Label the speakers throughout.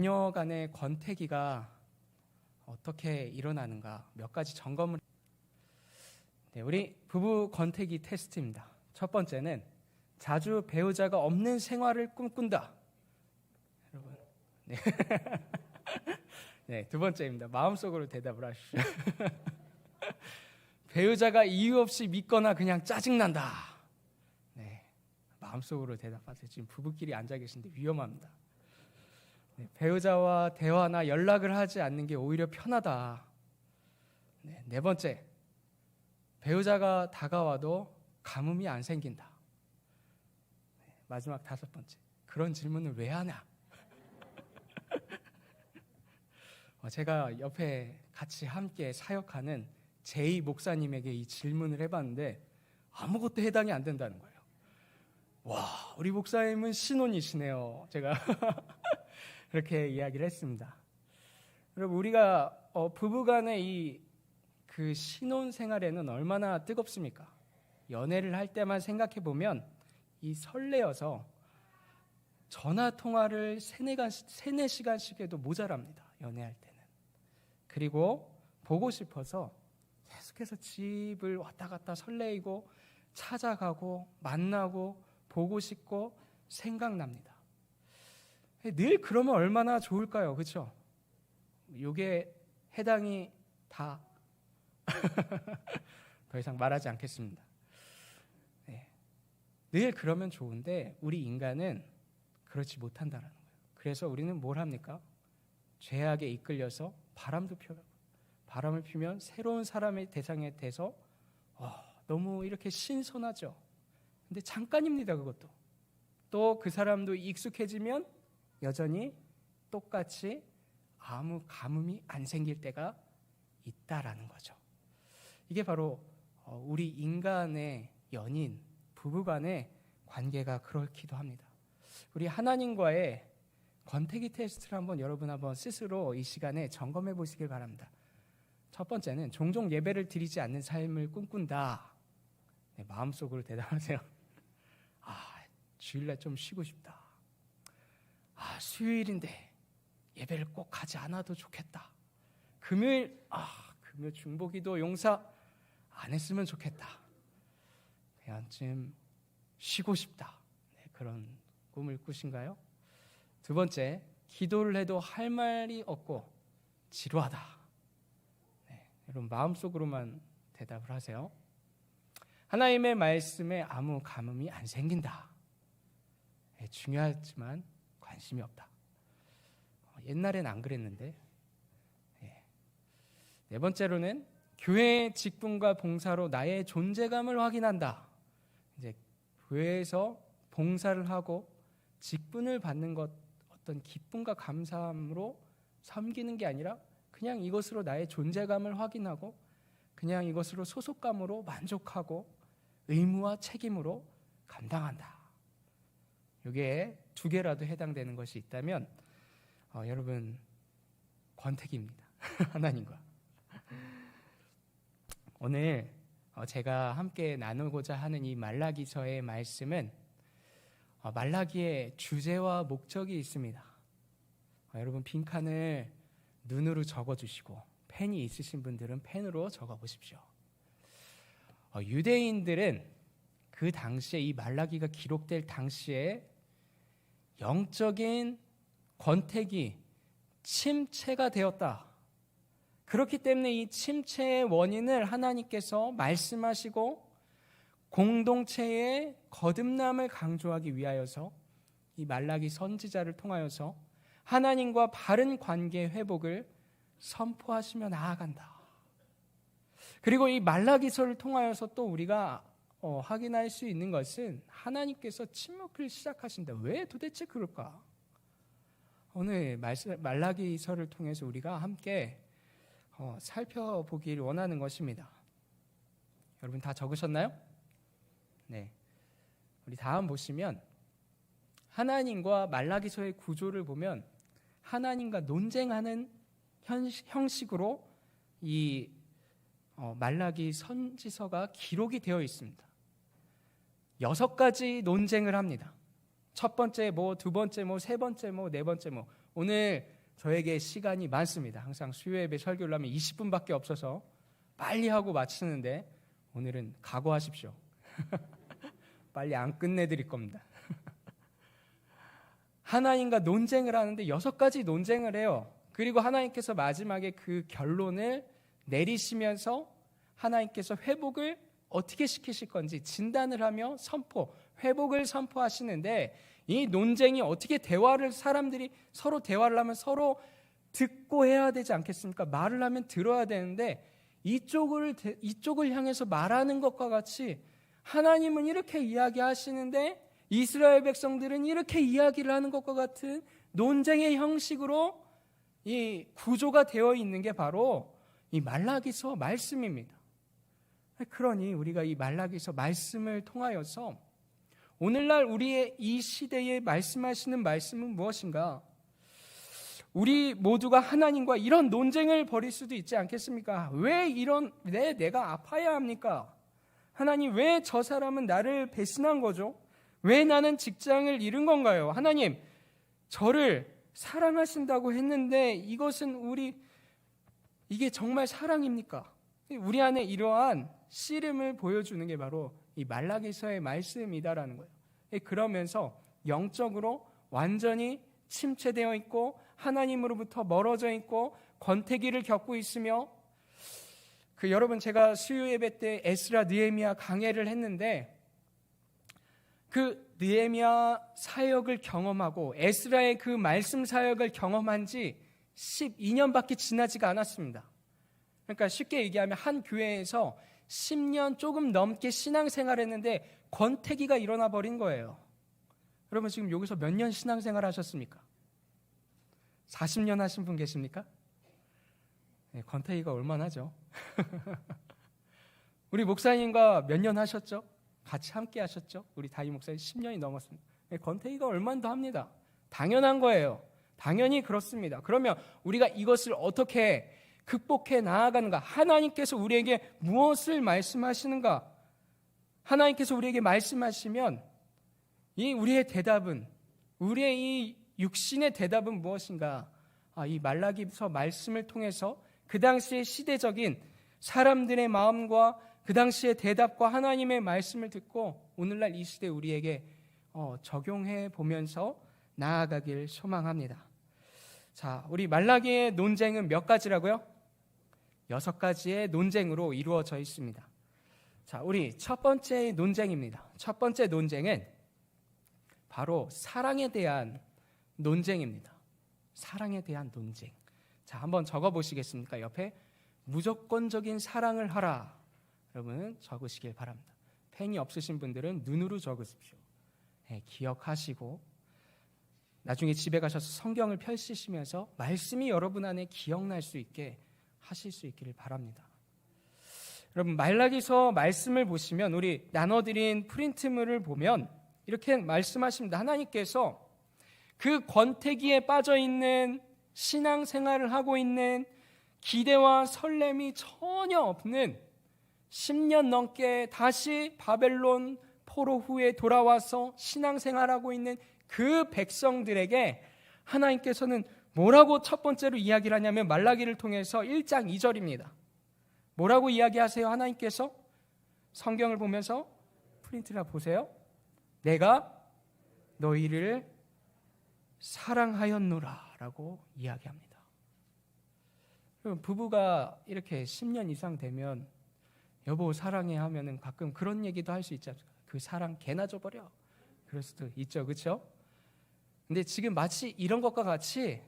Speaker 1: 자녀 간의 권태기가 어떻게 일어나는가 몇 가지 점검을. 우리 부부 권태기 테스트입니다. 첫 번째는 자주 배우자가 없는 생활을 꿈꾼다. 여러분, 네. 네, 두 번째입니다. 마음속으로 대답을 하십시오. 배우자가 이유 없이 믿거나 그냥 짜증난다. 네, 마음속으로 대답하세요. 지금 부부끼리 앉아 계신데 위험합니다. 네, 배우자와 대화나 연락을 하지 않는 게 오히려 편하다. 네, 네 번째, 배우자가 다가와도 가뭄이 안 생긴다. 네, 마지막 다섯 번째, 그런 질문을 왜 하냐? 제가 옆에 같이 함께 사역하는 제이 목사님에게 이 질문을 해봤는데 아무것도 해당이 안 된다는 거예요. 와, 우리 목사님은 신혼이시네요. 제가 그렇게 이야기를 했습니다. 여러분, 우리가 부부간의 그 신혼 생활에는 얼마나 뜨겁습니까? 연애를 할 때만 생각해 보면 이 설레어서 전화 통화를 3-4시간씩 해도 모자랍니다. 연애할 때는. 그리고 보고 싶어서 계속해서 집을 왔다 갔다 설레이고 찾아가고 만나고 보고 싶고 생각납니다. 늘 그러면 얼마나 좋을까요? 그렇죠? 이게 해당이 다 더 이상 말하지 않겠습니다. 네. 늘 그러면 좋은데 우리 인간은 그렇지 못한다는 거예요. 그래서 우리는 뭘 합니까? 죄악에 이끌려서 바람도 펴요. 바람을 피면 새로운 사람의 대상에 대해서 너무 이렇게 신선하죠. 근데 잠깐입니다. 그것도. 또 그 사람도 익숙해지면 여전히 똑같이 아무 가뭄이 안 생길 때가 있다라는 거죠. 이게 바로 우리 인간의 연인, 부부간의 관계가 그렇기도 합니다. 우리 하나님과의 권태기 테스트를 여러분 한번 스스로 이 시간에 점검해 보시길 바랍니다. 첫 번째는 종종 예배를 드리지 않는 삶을 꿈꾼다. 네, 마음속으로 대답하세요. 주일날 좀 쉬고 싶다. 수요일인데 예배를 꼭 가지 않아도 좋겠다. 금요일 중보기도 용사 안 했으면 좋겠다. 그냥 좀 쉬고 싶다. 네, 그런 꿈을 꾸신가요? 두 번째, 기도를 해도 할 말이 없고 지루하다. 네, 여러분 마음속으로만 대답을 하세요. 하나님의 말씀에 아무 감흥이 안 생긴다. 네, 중요하지만 관심이 없다. 옛날엔 안 그랬는데. 네 번째로는 교회의 직분과 봉사로 나의 존재감을 확인한다. 이제 교회에서 봉사를 하고 직분을 받는 것, 어떤 기쁨과 감사함으로 섬기는 게 아니라 그냥 이것으로 나의 존재감을 확인하고 그냥 이것으로 소속감으로 만족하고 의무와 책임으로 감당한다. 이게 두 개라도 해당되는 것이 있다면 여러분 권태기입니다. 하나님과. 오늘 제가 함께 나누고자 하는 이 말라기서의 말씀은 말라기의 주제와 목적이 있습니다. 여러분 빈칸을 눈으로 적어주시고 펜이 있으신 분들은 펜으로 적어보십시오. 유대인들은 그 당시에 이 말라기가 기록될 당시에 영적인 권태기, 침체가 되었다. 그렇기 때문에 이 침체의 원인을 하나님께서 말씀하시고 공동체의 거듭남을 강조하기 위하여서 이 말라기 선지자를 통하여서 하나님과 바른 관계 회복을 선포하시며 나아간다. 그리고 이 말라기서를 통하여서 또 우리가 확인할 수 있는 것은 하나님께서 침묵을 시작하신다. 왜 도대체 그럴까? 오늘 말라기서를 통해서 우리가 함께 살펴보기를 원하는 것입니다. 여러분 다 적으셨나요? 네. 우리 다음 보시면 하나님과 말라기서의 구조를 보면 하나님과 논쟁하는 형식으로 이 말라기 선지서가 기록이 되어 있습니다. 6가지 논쟁을 합니다. 첫 번째 두 번째 세 번째 네 번째 오늘 저에게 시간이 많습니다. 항상 수요예배 설교를 하면 20분밖에 없어서 빨리 하고 마치는데 오늘은 각오하십시오. 빨리 안 끝내드릴 겁니다. 하나님과 논쟁을 하는데 6가지 논쟁을 해요. 그리고 하나님께서 마지막에 그 결론을 내리시면서 하나님께서 회복을 어떻게 시키실 건지 진단을 하며 회복을 선포하시는데, 이 논쟁이 어떻게 사람들이 서로 대화를 하면 서로 듣고 해야 되지 않겠습니까? 말을 하면 들어야 되는데 이쪽을 향해서 말하는 것과 같이 하나님은 이렇게 이야기하시는데 이스라엘 백성들은 이렇게 이야기를 하는 것과 같은 논쟁의 형식으로 이 구조가 되어 있는 게 바로 이 말라기서 말씀입니다. 그러니 우리가 이 말라기서 말씀을 통하여서 오늘날 우리의 이 시대에 말씀하시는 말씀은 무엇인가? 우리 모두가 하나님과 이런 논쟁을 벌일 수도 있지 않겠습니까? 왜 내가 아파야 합니까? 하나님, 왜 저 사람은 나를 배신한 거죠? 왜 나는 직장을 잃은 건가요? 하나님, 저를 사랑하신다고 했는데 이게 정말 사랑입니까? 우리 안에 이러한 씨름을 보여주는 게 바로 이 말라기서의 말씀이다라는 거예요. 그러면서 영적으로 완전히 침체되어 있고 하나님으로부터 멀어져 있고 권태기를 겪고 있으며, 여러분, 제가 수요 예배 때 에스라 느헤미야 강해를 했는데 그 느헤미야 사역을 경험하고 에스라의 그 말씀 사역을 경험한 지 12년밖에 지나지가 않았습니다. 그러니까 쉽게 얘기하면 한 교회에서 10년 조금 넘게 신앙생활을 했는데 권태기가 일어나 버린 거예요. 여러분, 지금 여기서 몇 년 신앙생활 하셨습니까? 40년 하신 분 계십니까? 네, 권태기가 얼마나죠? 우리 목사님과 몇 년 하셨죠? 같이 함께 하셨죠? 우리 다희 목사님 10년이 넘었습니다. 네, 권태기가 얼마나 더 합니다. 당연한 거예요. 당연히 그렇습니다. 그러면 우리가 이것을 어떻게 극복해 나아가는가? 하나님께서 우리에게 무엇을 말씀하시는가? 하나님께서 우리에게 말씀하시면 우리의 대답은, 우리의 이 육신의 대답은 무엇인가? 이 말라기서 말씀을 통해서 그 당시의 시대적인 사람들의 마음과 그 당시의 대답과 하나님의 말씀을 듣고 오늘날 이 시대 우리에게 적용해 보면서 나아가길 소망합니다. 자, 우리 말라기의 논쟁은 몇 가지라고요? 6가지의 논쟁으로 이루어져 있습니다. 자, 우리 첫 번째 논쟁입니다. 첫 번째 논쟁은 바로 사랑에 대한 논쟁입니다. 사랑에 대한 논쟁. 자, 한번 적어보시겠습니까? 옆에 무조건적인 사랑을 하라. 여러분 적으시길 바랍니다. 펜이 없으신 분들은 눈으로 적으십시오. 네, 기억하시고 나중에 집에 가셔서 성경을 펼치시면서 말씀이 여러분 안에 기억날 수 있게 하실 수 있기를 바랍니다. 여러분, 말라기서 말씀을 보시면 우리 나눠드린 프린트물을 보면 이렇게 말씀하십니다. 하나님께서 그 권태기에 빠져있는 신앙생활을 하고 있는 기대와 설렘이 전혀 없는 10년 넘게 다시 바벨론 포로 후에 돌아와서 신앙생활하고 있는 그 백성들에게 하나님께서는 뭐라고 첫 번째로 이야기를 하냐면 말라기를 통해서 1장 2절입니다. 뭐라고 이야기하세요? 하나님께서 성경을 보면서 프린트나 보세요. 내가 너희를 사랑하였노라 라고 이야기합니다. 부부가 이렇게 10년 이상 되면 여보 사랑해 하면은 가끔 그런 얘기도 할 수 있지 않습니까? 그 사랑 개나 줘버려. 그럴 수도 있죠, 그렇죠? 근데 지금 마치 이런 것과 같이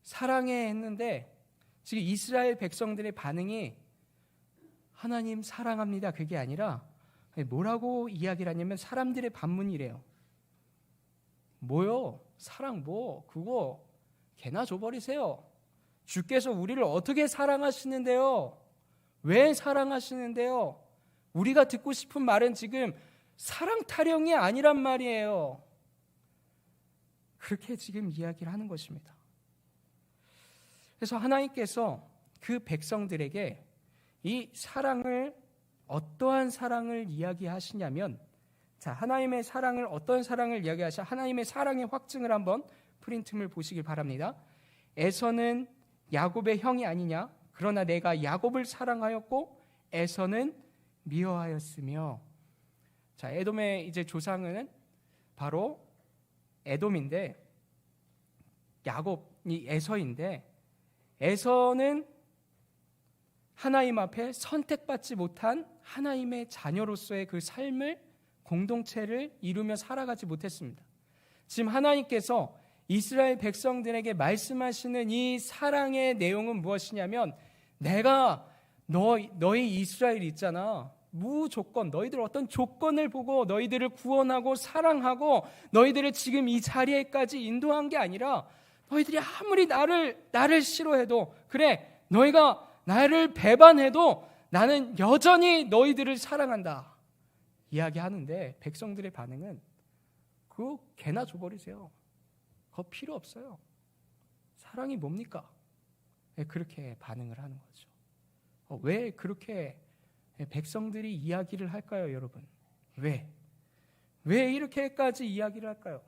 Speaker 1: 사랑해 했는데 지금 이스라엘 백성들의 반응이 하나님 사랑합니다 그게 아니라 뭐라고 이야기를 하냐면 사람들의 반문이래요. 뭐요? 사랑 뭐? 그거 개나 줘버리세요. 주께서 우리를 어떻게 사랑하시는데요? 왜 사랑하시는데요? 우리가 듣고 싶은 말은 지금 사랑 타령이 아니란 말이에요. 그렇게 지금 이야기를 하는 것입니다. 그래서 하나님께서 그 백성들에게 이 사랑을 어떠한 사랑을 이야기하시냐면, 자, 하나님의 사랑을 어떤 사랑을 이야기하시냐? 하나님의 사랑의 확증을 한번 프린트물 보시길 바랍니다. 에서는 야곱의 형이 아니냐? 그러나 내가 야곱을 사랑하였고 에서는 미워하였으며. 자, 에돔의 이제 조상은 바로 에돔인데 야곱이 에서인데, 에서는 하나님 앞에 선택받지 못한 하나님의 자녀로서의 그 삶을, 공동체를 이루며 살아가지 못했습니다. 지금 하나님께서 이스라엘 백성들에게 말씀하시는 이 사랑의 내용은 무엇이냐면, 내가 너희 이스라엘 있잖아, 무조건 너희들 어떤 조건을 보고 너희들을 구원하고 사랑하고 너희들을 지금 이 자리에까지 인도한 게 아니라, 너희들이 아무리 나를 싫어해도, 그래 너희가 나를 배반해도 나는 여전히 너희들을 사랑한다 이야기하는데, 백성들의 반응은 그거 개나 줘버리세요. 그거 필요 없어요. 사랑이 뭡니까? 그렇게 반응을 하는 거죠. 왜 그렇게 백성들이 이야기를 할까요, 여러분? 왜 이렇게까지 이야기를 할까요?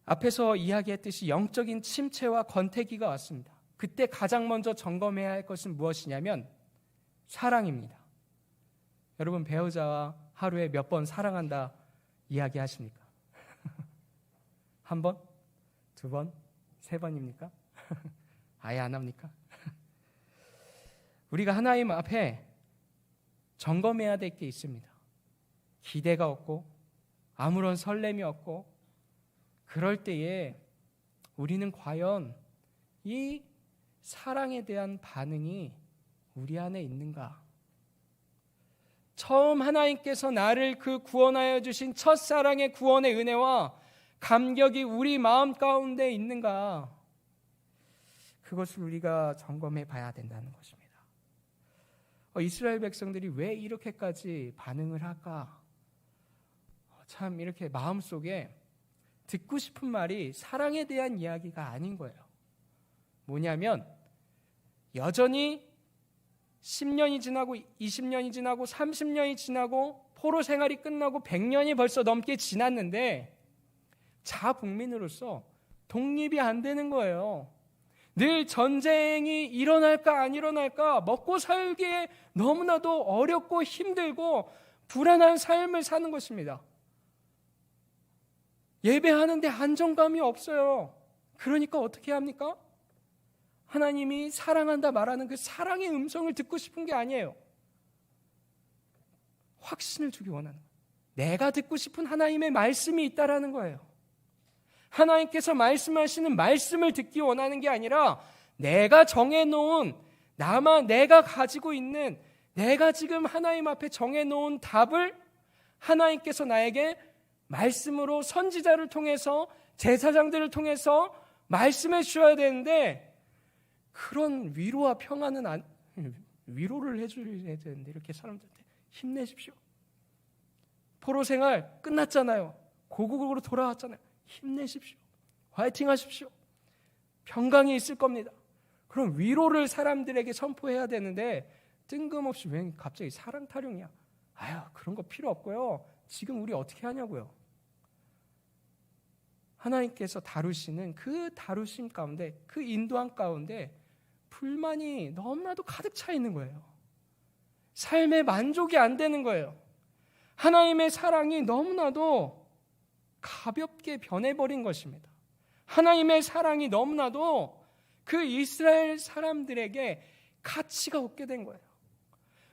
Speaker 1: 앞에서 이야기했듯이 영적인 침체와 권태기가 왔습니다. 그때 가장 먼저 점검해야 할 것은 무엇이냐면 사랑입니다. 여러분, 배우자와 하루에 몇 번 사랑한다 이야기하십니까? 한 번? 두 번? 세 번입니까? 아예 안 합니까? 우리가 하나님 앞에 점검해야 될 게 있습니다. 기대가 없고 아무런 설렘이 없고, 그럴 때에 우리는 과연 이 사랑에 대한 반응이 우리 안에 있는가? 처음 하나님께서 나를 그 구원하여 주신 첫사랑의 구원의 은혜와 감격이 우리 마음 가운데 있는가? 그것을 우리가 점검해 봐야 된다는 것입니다. 이스라엘 백성들이 왜 이렇게까지 반응을 할까? 참 이렇게 마음속에 듣고 싶은 말이 사랑에 대한 이야기가 아닌 거예요. 뭐냐면, 여전히 10년이 지나고 20년이 지나고 30년이 지나고 포로 생활이 끝나고 100년이 벌써 넘게 지났는데 자국민으로서 독립이 안 되는 거예요. 늘 전쟁이 일어날까 안 일어날까, 먹고 살기에 너무나도 어렵고 힘들고 불안한 삶을 사는 것입니다. 예배하는데 안정감이 없어요. 그러니까 어떻게 합니까? 하나님이 사랑한다 말하는 그 사랑의 음성을 듣고 싶은 게 아니에요. 확신을 주기 원하는 거예요. 내가 듣고 싶은 하나님의 말씀이 있다라는 거예요. 하나님께서 말씀하시는 말씀을 듣기 원하는 게 아니라, 내가 정해놓은, 내가 가지고 있는, 내가 지금 하나님 앞에 정해놓은 답을 하나님께서 나에게 말씀으로 선지자를 통해서, 제사장들을 통해서 말씀해 주셔야 되는데, 그런 위로와 평안은 위로를 해줘야 되는데, 이렇게 사람들한테 힘내십시오. 포로 생활 끝났잖아요. 고국으로 돌아왔잖아요. 힘내십시오. 화이팅 하십시오. 평강이 있을 겁니다. 그럼 위로를 사람들에게 선포해야 되는데, 뜬금없이 왜 갑자기 사랑 타령이야? 아유, 그런 거 필요 없고요. 지금 우리 어떻게 하냐고요. 하나님께서 다루시는 그 다루심 가운데, 그 인도함 가운데 불만이 너무나도 가득 차 있는 거예요. 삶에 만족이 안 되는 거예요. 하나님의 사랑이 너무나도 가볍게 변해버린 것입니다. 하나님의 사랑이 너무나도 그 이스라엘 사람들에게 가치가 없게 된 거예요.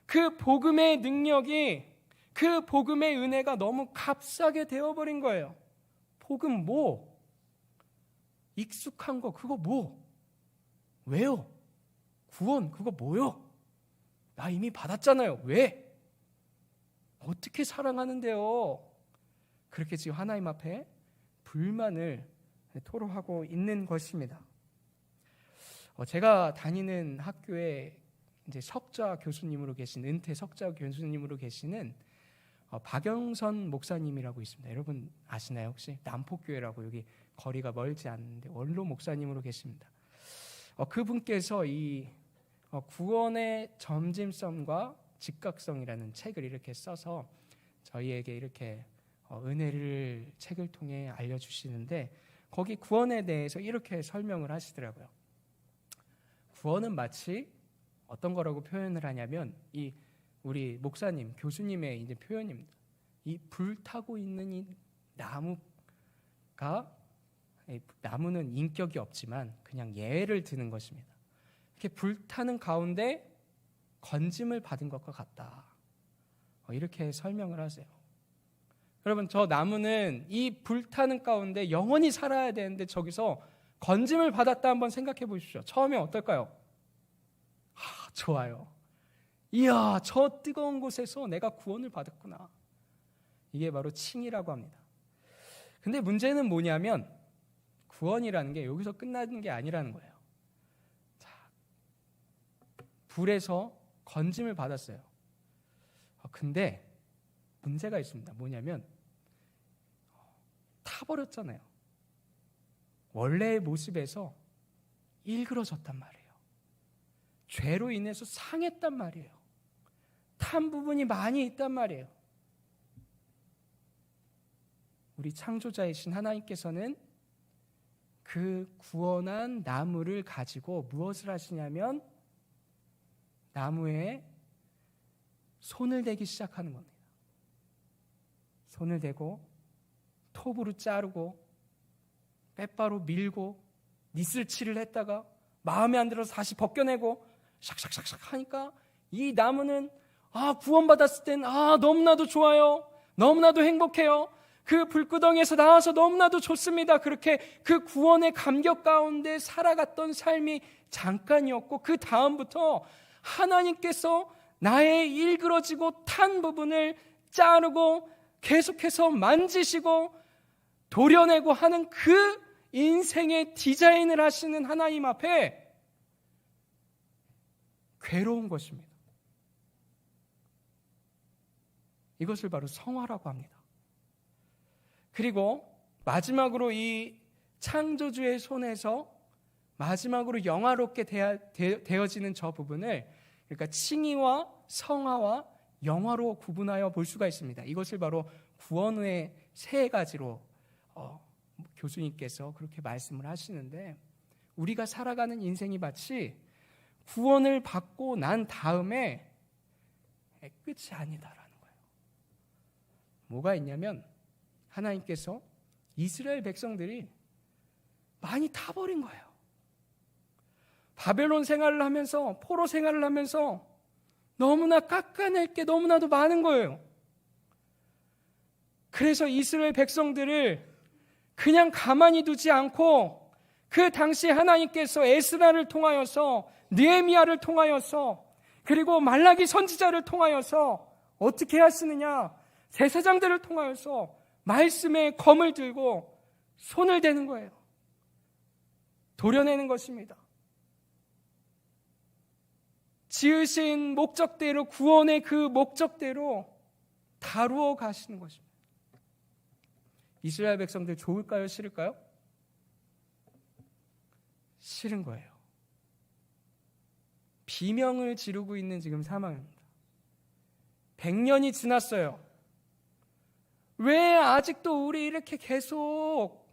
Speaker 1: 그 복음의 능력이, 그 복음의 은혜가 너무 값싸게 되어버린 거예요. 복음 뭐? 익숙한 거 그거 뭐? 왜요? 구원 그거 뭐요? 나 이미 받았잖아요. 왜? 어떻게 사랑하는데요? 그렇게 지금 하나님 앞에 불만을 토로하고 있는 것입니다. 제가 다니는 학교에 이제 석좌 교수님으로 계신, 은퇴 석좌 교수님으로 계시는 박영선 목사님이라고 있습니다. 여러분 아시나요 혹시? 남포교회라고 여기 거리가 멀지 않는데 원로 목사님으로 계십니다. 그분께서 이 구원의 점진성과 즉각성이라는 책을 이렇게 써서 저희에게 이렇게 은혜를 책을 통해 알려주시는데, 거기 구원에 대해서 이렇게 설명을 하시더라고요. 구원은 마치 어떤 거라고 표현을 하냐면, 이 우리 목사님, 교수님의 이제 표현입니다. 이 불타고 있는 이 나무는 인격이 없지만 그냥 예를 드는 것입니다. 이렇게 불타는 가운데 건짐을 받은 것과 같다. 이렇게 설명을 하세요. 여러분, 저 나무는 이 불타는 가운데 영원히 살아야 되는데 저기서 건짐을 받았다 한번 생각해 보십시오. 처음에 어떨까요? 좋아요. 이야, 저 뜨거운 곳에서 내가 구원을 받았구나. 이게 바로 칭이라고 합니다. 근데 문제는 뭐냐면 구원이라는 게 여기서 끝나는 게 아니라는 거예요. 자, 불에서 건짐을 받았어요. 근데 문제가 있습니다. 뭐냐면 타버렸잖아요. 원래의 모습에서 일그러졌단 말이에요. 죄로 인해서 상했단 말이에요. 탄 부분이 많이 있단 말이에요. 우리 창조자이신 하나님께서는 그 구원한 나무를 가지고 무엇을 하시냐면 나무에 손을 대기 시작하는 겁니다. 손을 대고 톱으로 자르고 빼바로 밀고 니슬칠을 했다가 마음에 안 들어서 다시 벗겨내고 샥샥샥샥 하니까 이 나무는 구원받았을 땐 너무나도 좋아요. 너무나도 행복해요. 그 불구덩이에서 나와서 너무나도 좋습니다. 그렇게 그 구원의 감격 가운데 살아갔던 삶이 잠깐이었고, 그 다음부터 하나님께서 나의 일그러지고 탄 부분을 자르고 계속해서 만지시고 도려내고 하는 그 인생의 디자인을 하시는 하나님 앞에 괴로운 것입니다. 이것을 바로 성화라고 합니다. 그리고 마지막으로 이 창조주의 손에서 마지막으로 영화롭게 되어지는 저 부분을, 그러니까 칭의와 성화와 영화로 구분하여 볼 수가 있습니다. 이것을 바로 구원 후의 세 가지로 교수님께서 그렇게 말씀을 하시는데, 우리가 살아가는 인생이 마치 구원을 받고 난 다음에 끝이 아니다라는 거예요. 뭐가 있냐면 하나님께서 이스라엘 백성들이 많이 타버린 거예요. 바벨론 생활을 하면서, 포로 생활을 하면서 너무나 깎아낼 게 너무나도 많은 거예요. 그래서 이스라엘 백성들을 그냥 가만히 두지 않고 그 당시 하나님께서 에스라를 통하여서, 느헤미야를 통하여서, 그리고 말라기 선지자를 통하여서 어떻게 하시느냐, 제사장들을 통하여서 말씀의 검을 들고 손을 대는 거예요. 도려내는 것입니다. 지으신 목적대로, 구원의 그 목적대로 다루어 가시는 것입니다. 이스라엘 백성들 좋을까요? 싫을까요? 싫은 거예요. 비명을 지르고 있는 지금 상황입니다. 100년이 지났어요. 왜 아직도 우리 이렇게 계속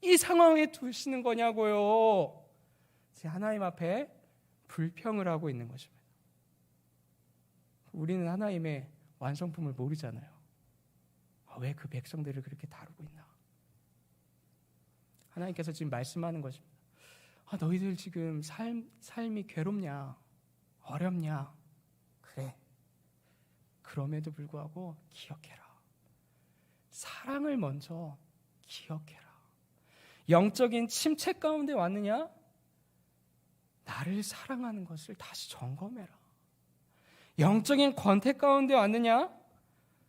Speaker 1: 이 상황에 두시는 거냐고요. 하나님 앞에 불평을 하고 있는 것입니다. 우리는 하나님의 완성품을 모르잖아요. 왜 그 백성들을 그렇게 다루고 있나? 하나님께서 지금 말씀하는 것입니다. 너희들 지금 삶이 괴롭냐? 어렵냐? 그래. 그럼에도 불구하고 기억해라. 사랑을 먼저 기억해라. 영적인 침체 가운데 왔느냐? 나를 사랑하는 것을 다시 점검해라. 영적인 권태 가운데 왔느냐?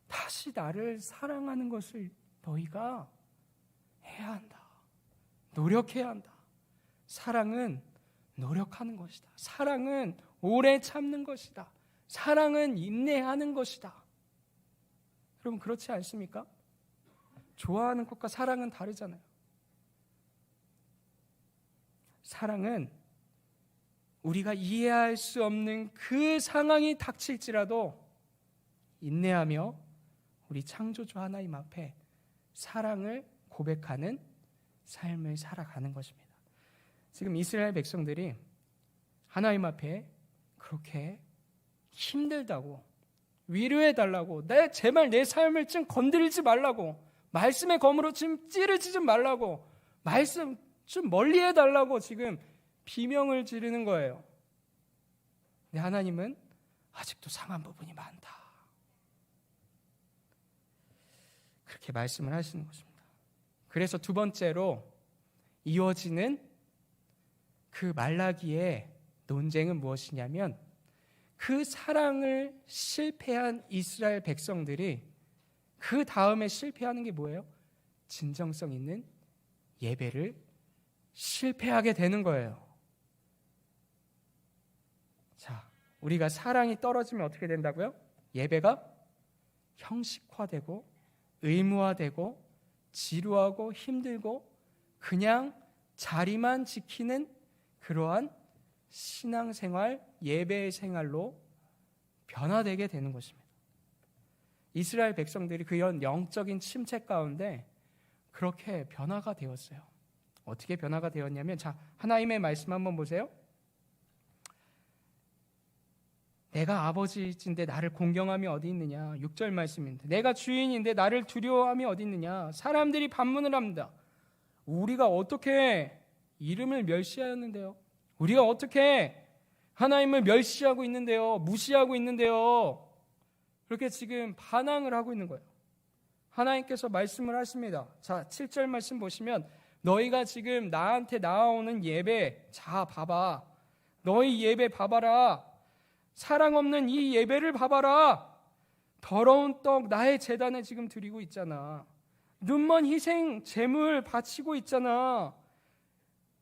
Speaker 1: 다시 나를 사랑하는 것을 너희가 해야 한다. 노력해야 한다. 사랑은 노력하는 것이다. 사랑은 오래 참는 것이다. 사랑은 인내하는 것이다. 여러분, 그렇지 않습니까? 좋아하는 것과 사랑은 다르잖아요. 사랑은 우리가 이해할 수 없는 그 상황이 닥칠지라도 인내하며 우리 창조주 하나님 앞에 사랑을 고백하는 삶을 살아가는 것입니다. 지금 이스라엘 백성들이 하나님 앞에 그렇게 힘들다고 위로해달라고, 제발 내 삶을 좀 건드리지 말라고, 말씀의 검으로 좀 찌르지 좀 말라고, 말씀 좀 멀리 해달라고 지금 비명을 지르는 거예요. 근데 하나님은 아직도 상한 부분이 많다, 그렇게 말씀을 하시는 것입니다. 그래서 두 번째로 이어지는 그 말라기의 논쟁은 무엇이냐면, 그 사랑을 실패한 이스라엘 백성들이 그 다음에 실패하는 게 뭐예요? 진정성 있는 예배를 실패하게 되는 거예요. 자, 우리가 사랑이 떨어지면 어떻게 된다고요? 예배가 형식화되고 의무화되고 지루하고 힘들고 그냥 자리만 지키는 그러한 신앙생활, 예배 생활로 변화되게 되는 것입니다. 이스라엘 백성들이 그런 영적인 침체 가운데 그렇게 변화가 되었어요. 어떻게 변화가 되었냐면, 자, 하나님의 말씀 한번 보세요. 내가 아버지인데 나를 공경함이 어디 있느냐. 6절 말씀인데, 내가 주인인데 나를 두려워함이 어디 있느냐. 사람들이 반문을 합니다. 우리가 어떻게 이름을 멸시하였는데요? 우리가 어떻게 하나님을 멸시하고 있는데요? 무시하고 있는데요? 그렇게 지금 반항을 하고 있는 거예요. 하나님께서 말씀을 하십니다. 자, 7절 말씀 보시면, 너희가 지금 나한테 나아오는 예배, 자 봐봐, 너희 예배 봐봐라, 사랑 없는 이 예배를 봐봐라, 더러운 떡 나의 제단에 지금 드리고 있잖아, 눈먼 희생 제물 바치고 있잖아,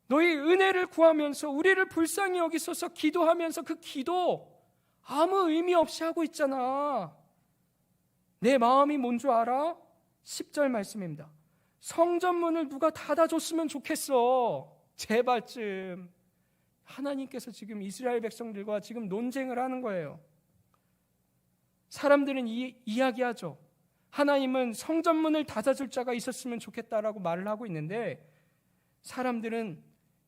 Speaker 1: 너희 은혜를 구하면서 우리를 불쌍히 여기소서 기도하면서 그 기도 아무 의미 없이 하고 있잖아. 내 마음이 뭔 줄 알아? 10절 말씀입니다. 성전문을 누가 닫아줬으면 좋겠어, 제발 좀. 하나님께서 지금 이스라엘 백성들과 지금 논쟁을 하는 거예요. 사람들은 이야기하죠. 하나님은 성전문을 닫아줄 자가 있었으면 좋겠다라고 말을 하고 있는데, 사람들은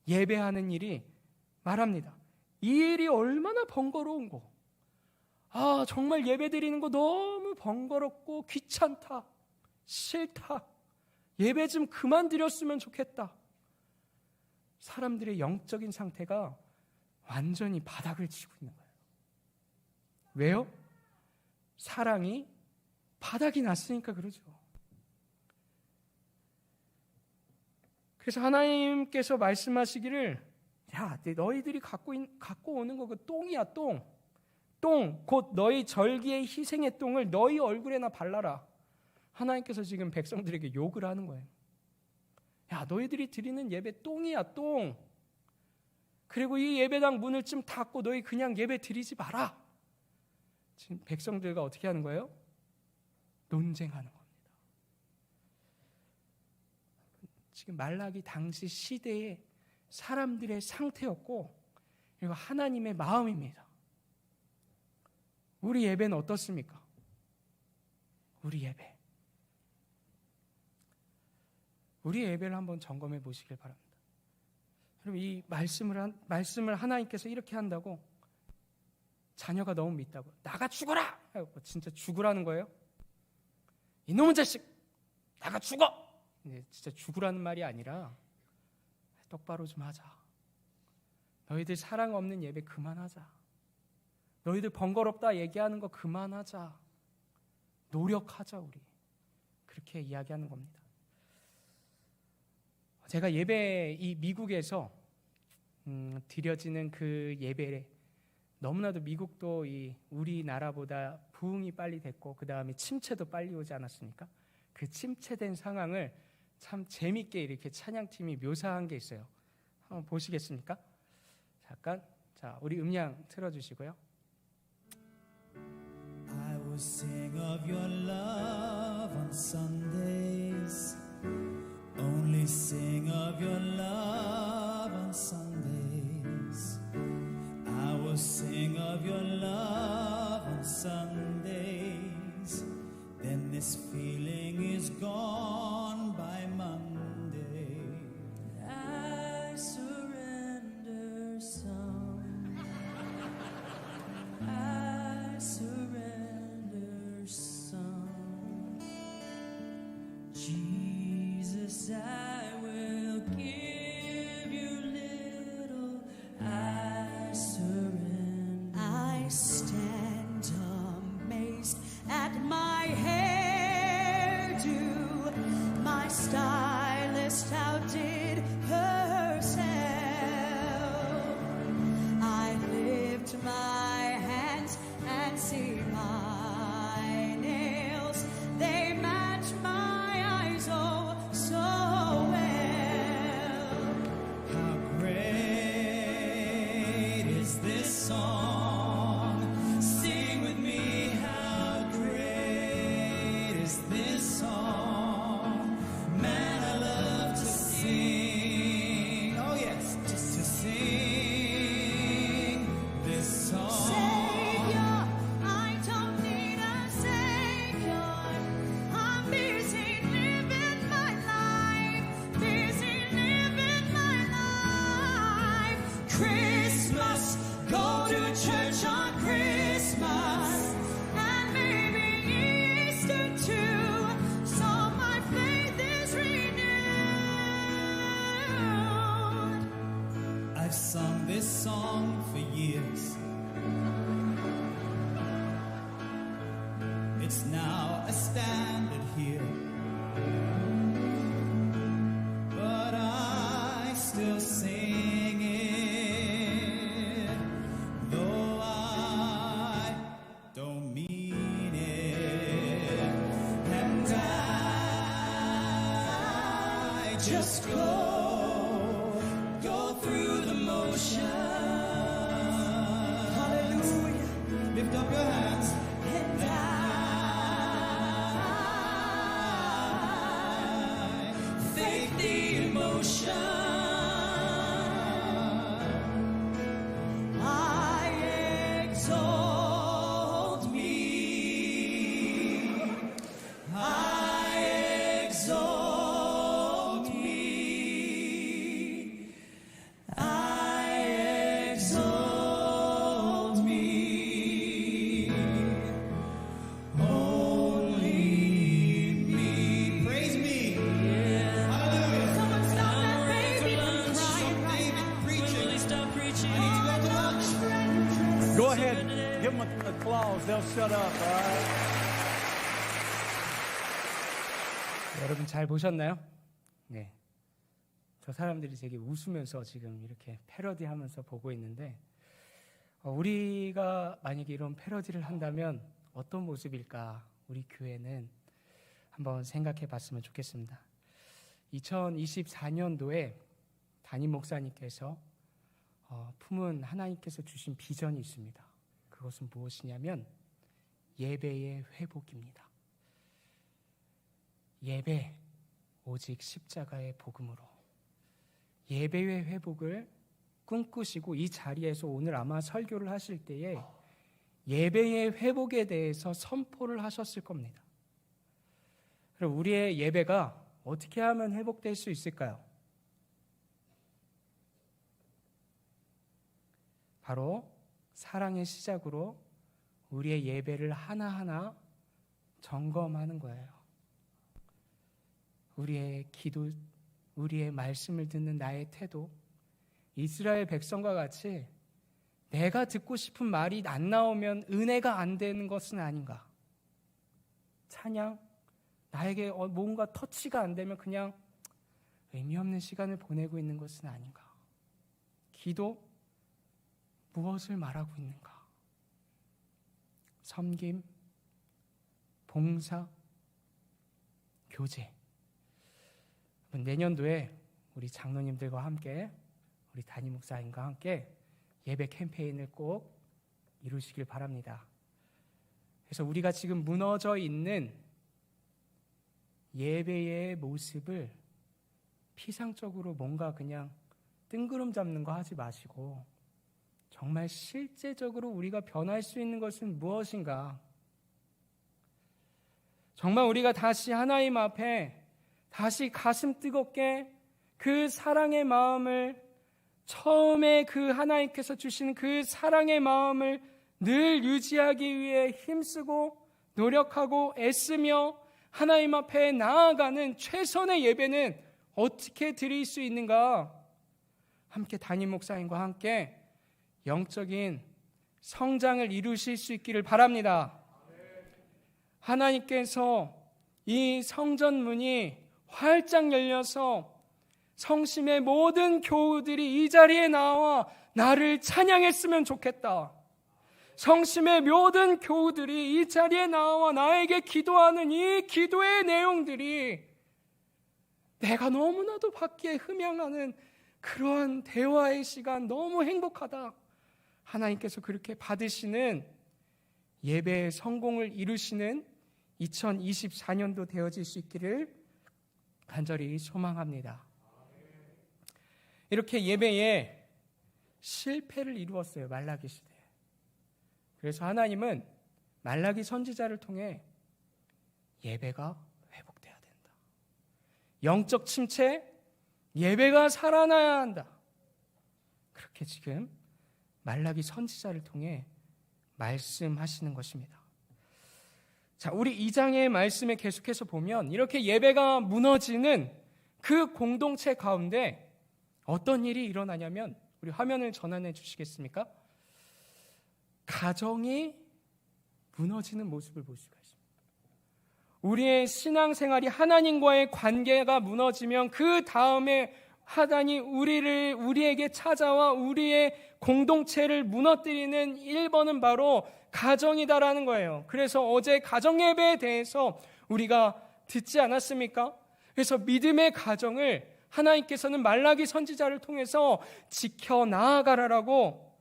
Speaker 1: 예배하는 일이 말합니다. 이 일이 얼마나 번거로운 거. 아, 정말 예배 드리는 거 너무 번거롭고 귀찮다, 싫다, 예배 좀 그만 드렸으면 좋겠다. 사람들의 영적인 상태가 완전히 바닥을 치고 있는 거예요. 왜요? 사랑이 바닥이 났으니까 그러죠. 그래서 하나님께서 말씀하시기를, 야, 너희들이 갖고 오는 거 그 똥이야, 똥. 똥, 곧 너희 절기의 희생의 똥을 너희 얼굴에나 발라라. 하나님께서 지금 백성들에게 욕을 하는 거예요. 야, 너희들이 드리는 예배 똥이야, 똥. 그리고 이 예배당 문을 좀 닫고 너희 그냥 예배 드리지 마라. 지금 백성들과 어떻게 하는 거예요? 논쟁하는 겁니다. 지금 말라기 당시 시대의 사람들의 상태였고, 그리고 하나님의 마음입니다. 우리 예배는 어떻습니까? 우리 예배를 한번 점검해 보시길 바랍니다. 여러분, 이 말씀을 하나님께서 이렇게 한다고, 자녀가 너무 믿다고 나가 죽어라! 진짜 죽으라는 거예요? 이놈의 자식, 나가 죽어! 진짜 죽으라는 말이 아니라 똑바로 좀 하자. 너희들 사랑 없는 예배 그만하자. 너희들 번거롭다 얘기하는 거 그만하자. 노력하자 우리. 그렇게 이야기하는 겁니다. 제가 예배, 이 미국에서 드려지는 그 예배에 너무나도 미국도 이 우리나라보다 부흥이 빨리 됐고 그 다음에 침체도 빨리 오지 않았습니까? 그 침체된 상황을 참 재밌게 이렇게 찬양팀이 묘사한 게 있어요. 한번 보시겠습니까? 잠깐, 자, 우리 음량 틀어주시고요.
Speaker 2: I will sing of your love on Sundays. Only sing of your love on Sundays. I will sing of your love on Sundays. Then this feeling is gone by Monday. child did herself. I lift my hands and see my nails. They match my eyes oh so well. How great is this song? Sing with me. How great is this song? Man, I love to sing. Oh yes, just to sing this song. Savior, I don't need a savior. I'm busy living my life. Busy living my life. Christmas, go to church on Christmas, and maybe Easter too. So my faith is renewed. I've sung this song for years. It's now a standard here, but I still sing it, though I don't mean it, and I just go through the motions. Hallelujah. Lift up your hands. And I fake the emotion. I exalt me. I exalt me. I exalt me. Only me. Praise me. Hallelujah. Someone stop that baby from crying right now.
Speaker 3: Really stop preaching.
Speaker 2: I need to go to lunch.
Speaker 4: Go ahead, give them applause. They'll shut up, all right?
Speaker 1: 여러분 잘 보셨나요? 네. 저 사람들이 되게 웃으면서 지금 이렇게 패러디하면서 보고 있는데 우리가 만약에 이런 패러디를 한다면 어떤 모습일까? 우리 교회는 한번 생각해 봤으면 좋겠습니다. 2024년도에 담임 목사님께서 품은 하나님께서 주신 비전이 있습니다. 그것은 무엇이냐면 예배의 회복입니다. 예배, 오직 십자가의 복음으로 예배의 회복을 꿈꾸시고 이 자리에서 오늘 아마 설교를 하실 때에 예배의 회복에 대해서 선포를 하셨을 겁니다. 그럼 우리의 예배가 어떻게 하면 회복될 수 있을까요? 바로 사랑의 시작으로 우리의 예배를 하나하나 점검하는 거예요. 우리의 기도, 우리의 말씀을 듣는 나의 태도, 이스라엘 백성과 같이 내가 듣고 싶은 말이 안 나오면 은혜가 안 되는 것은 아닌가? 찬양, 나에게 뭔가 터치가 안 되면 그냥 의미 없는 시간을 보내고 있는 것은 아닌가? 기도, 무엇을 말하고 있는가? 섬김, 봉사, 교제. 내년도에 우리 장로님들과 함께 우리 담임 목사님과 함께 예배 캠페인을 꼭 이루시길 바랍니다. 그래서 우리가 지금 무너져 있는 예배의 모습을 피상적으로 뭔가 그냥 뜬구름 잡는 거 하지 마시고 정말 실제적으로 우리가 변할 수 있는 것은 무엇인가? 정말 우리가 다시 하나님 앞에 다시 가슴 뜨겁게 그 사랑의 마음을, 처음에 그 하나님께서 주시는 그 사랑의 마음을 늘 유지하기 위해 힘쓰고 노력하고 애쓰며 하나님 앞에 나아가는 최선의 예배는 어떻게 드릴 수 있는가? 함께 담임 목사님과 함께 영적인 성장을 이루실 수 있기를 바랍니다. 하나님께서 이 성전문이 활짝 열려서 성심의 모든 교우들이 이 자리에 나와 나를 찬양했으면 좋겠다. 성심의 모든 교우들이 이 자리에 나와 나에게 기도하는 이 기도의 내용들이 내가 너무나도 받기에 흠양하는 그러한 대화의 시간, 너무 행복하다. 하나님께서 그렇게 받으시는 예배의 성공을 이루시는 2024년도 되어질 수 있기를 간절히 소망합니다. 이렇게 예배에 실패를 이루었어요, 말라기 시대. 그래서 하나님은 말라기 선지자를 통해 예배가 회복돼야 된다. 영적 침체, 예배가 살아나야 한다. 그렇게 지금 말라기 선지자를 통해 말씀하시는 것입니다. 자, 우리 2장의 말씀에 계속해서 보면 이렇게 예배가 무너지는 그 공동체 가운데 어떤 일이 일어나냐면, 우리 화면을 전환해 주시겠습니까? 가정이 무너지는 모습을 볼 수가 있습니다. 우리의 신앙생활이 하나님과의 관계가 무너지면 그 다음에 하나님 우리에게 찾아와 우리의 공동체를 무너뜨리는 1번은 바로 가정이다라는 거예요. 그래서 어제 가정예배에 대해서 우리가 듣지 않았습니까? 그래서 믿음의 가정을 하나님께서는 말라기 선지자를 통해서 지켜나아가라라고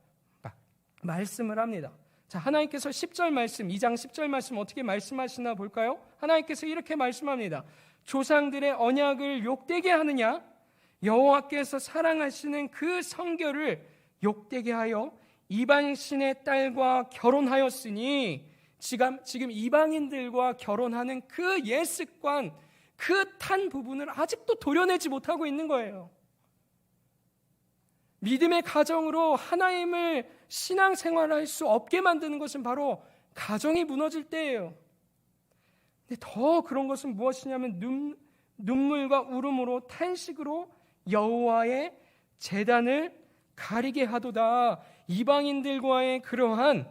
Speaker 1: 말씀을 합니다. 자, 하나님께서 10절 말씀, 2장 10절 말씀 어떻게 말씀하시나 볼까요? 하나님께서 이렇게 말씀합니다. 조상들의 언약을 욕되게 하느냐? 여호와께서 사랑하시는 그 성결을 욕되게 하여 이방신의 딸과 결혼하였으니, 지금 이방인들과 결혼하는 그 옛 습관, 그 탄 부분을 아직도 도려내지 못하고 있는 거예요. 믿음의 가정으로 하나님을 신앙생활할 수 없게 만드는 것은 바로 가정이 무너질 때예요. 근데 더 그런 것은 무엇이냐면 눈물과 울음으로 탄식으로 여호와의 제단을 가리게 하도다. 이방인들과의 그러한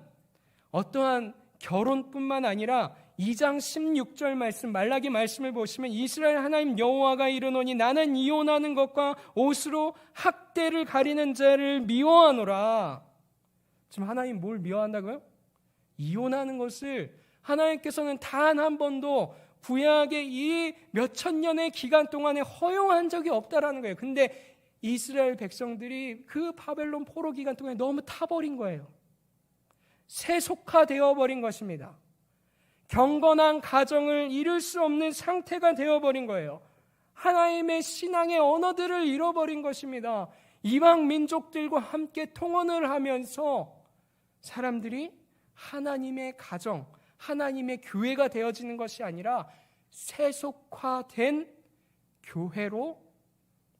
Speaker 1: 어떠한 결혼뿐만 아니라 2장 16절 말씀, 말라기 말씀을 보시면 이스라엘 하나님 여호와가 이르노니 나는 이혼하는 것과 옷으로 학대를 가리는 자를 미워하노라. 지금 하나님 뭘 미워한다고요? 이혼하는 것을 하나님께서는 단 한 번도 구약의 이 몇천 년의 기간 동안에 허용한 적이 없다라는 거예요. 근데 이스라엘 백성들이 그 바벨론 포로 기간 동안에 너무 타버린 거예요. 세속화되어 버린 것입니다. 경건한 가정을 이룰 수 없는 상태가 되어버린 거예요. 하나님의 신앙의 언어들을 잃어버린 것입니다. 이방 민족들과 함께 통혼을 하면서 사람들이 하나님의 가정, 하나님의 교회가 되어지는 것이 아니라 세속화된 교회로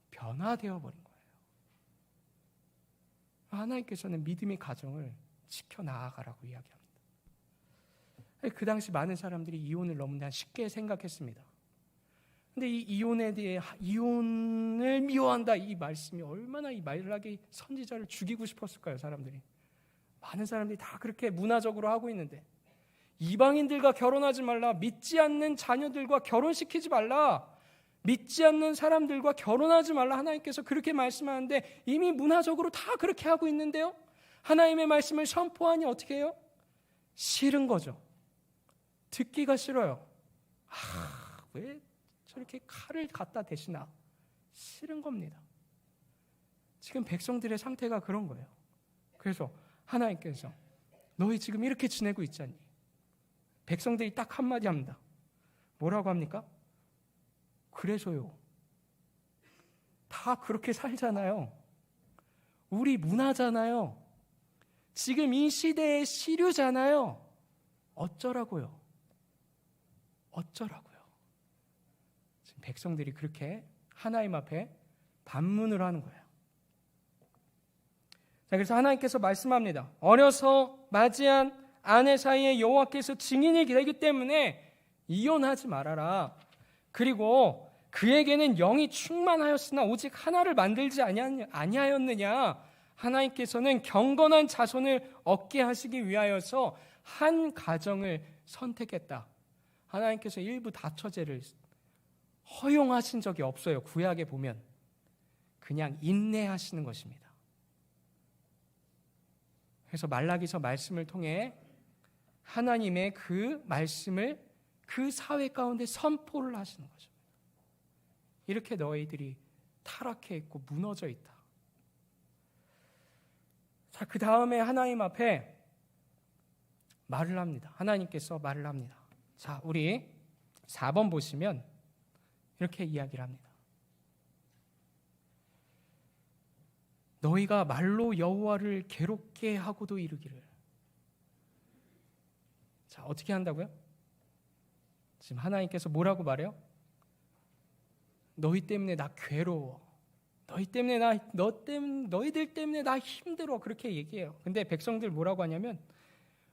Speaker 1: 변화되어 버린 거예요. 하나님께서는 믿음의 가정을 지켜나가라고 이야기합니다. 그 당시 많은 사람들이 이혼을 너무나 쉽게 생각했습니다. 근데 이 이혼에 대해 이혼을 미워한다 이 말씀이 얼마나 이 말라기 선지자를 죽이고 싶었을까요? 사람들이. 많은 사람들이 다 그렇게 문화적으로 하고 있는데 이방인들과 결혼하지 말라, 믿지 않는 자녀들과 결혼시키지 말라, 믿지 않는 사람들과 결혼하지 말라, 하나님께서 그렇게 말씀하는데 이미 문화적으로 다 그렇게 하고 있는데요, 하나님의 말씀을 선포하니 어떻게 해요? 싫은 거죠. 듣기가 싫어요. 왜 저렇게 칼을 갖다 대시나? 싫은 겁니다. 지금 백성들의 상태가 그런 거예요. 그래서 하나님께서 너희 지금 이렇게 지내고 있잖니. 백성들이 딱 한마디 합니다. 뭐라고 합니까? 그래서요. 다 그렇게 살잖아요. 우리 문화잖아요. 지금 이 시대의 시류잖아요. 어쩌라고요? 어쩌라고요? 지금 백성들이 그렇게 하나님 앞에 반문을 하는 거예요. 자, 그래서 하나님께서 말씀합니다. 어려서 맞이한 아내 사이에 여호와께서 증인이 되기 때문에 이혼하지 말아라. 그리고 그에게는 영이 충만하였으나 오직 하나를 만들지 아니하였느냐. 하나님께서는 경건한 자손을 얻게 하시기 위하여서 한 가정을 선택했다. 하나님께서 일부 다처제를 허용하신 적이 없어요. 구약에 보면. 그냥 인내하시는 것입니다. 그래서 말라기서 말씀을 통해 하나님의 그 말씀을 그 사회 가운데 선포를 하시는 거죠. 이렇게 너희들이 타락해 있고 무너져 있다. 자, 그 다음에 하나님 앞에 말을 합니다. 하나님께서 말을 합니다. 자, 우리 4번 보시면 이렇게 이야기를 합니다. 너희가 말로 여호와를 괴롭게 하고도 이르기를. 자, 어떻게 한다고요? 지금 하나님께서 뭐라고 말해요? 너희 때문에 나 괴로워. 너희들 때문에 나 힘들어. 그렇게 얘기해요. 근데 백성들 뭐라고 하냐면